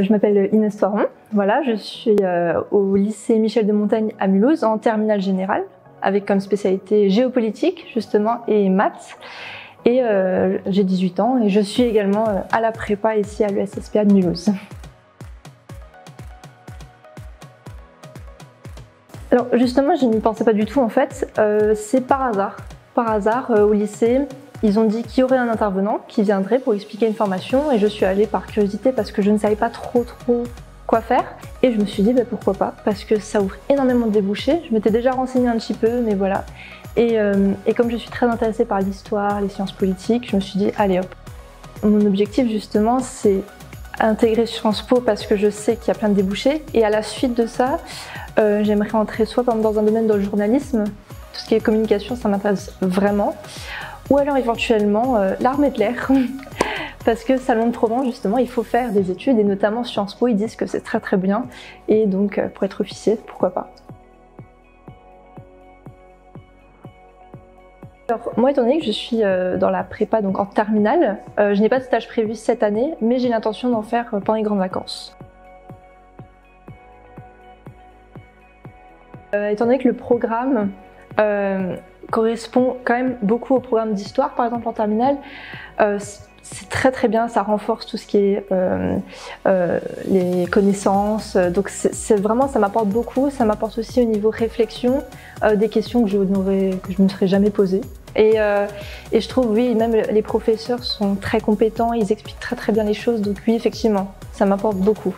Je m'appelle Inès Thoiron, voilà, je suis au lycée Michel de Montaigne à Mulhouse en terminale générale, avec comme spécialité géopolitique justement et maths. Et j'ai 18 ans et je suis également à la prépa ici à l'ESSPA de Mulhouse. Alors justement, je n'y pensais pas du tout en fait, c'est par hasard. Par hasard, au lycée, ils ont dit qu'il y aurait un intervenant qui viendrait pour expliquer une formation et je suis allée par curiosité parce que je ne savais pas trop quoi faire. Et je me suis dit pourquoi pas, parce que ça ouvre énormément de débouchés. Je m'étais déjà renseignée un petit peu, mais voilà. Et comme je suis très intéressée par l'histoire, les sciences politiques, je me suis dit allez hop. Mon objectif justement c'est intégrer Sciences Po parce que je sais qu'il y a plein de débouchés et à la suite de ça, j'aimerais entrer soit dans un domaine dans le journalisme, tout ce qui est communication ça m'intéresse vraiment, ou alors éventuellement l'armée de l'air. Parce que Salon de Provence, justement, il faut faire des études et notamment Sciences Po, ils disent que c'est très bien et donc pour être officier, pourquoi pas. Alors, moi, étant donné que je suis dans la prépa, donc en terminale, je n'ai pas de stage prévu cette année, mais j'ai l'intention d'en faire pendant les grandes vacances. Étant donné que le programme correspond quand même beaucoup au programme d'histoire, par exemple en terminale, c'est très bien, ça renforce tout ce qui est les connaissances, donc c'est vraiment, ça m'apporte beaucoup, ça m'apporte aussi au niveau réflexion, des questions que je ne me serais jamais posées. Et je trouve, oui, même les professeurs sont très compétents, ils expliquent très bien les choses, donc oui, effectivement, ça m'apporte beaucoup.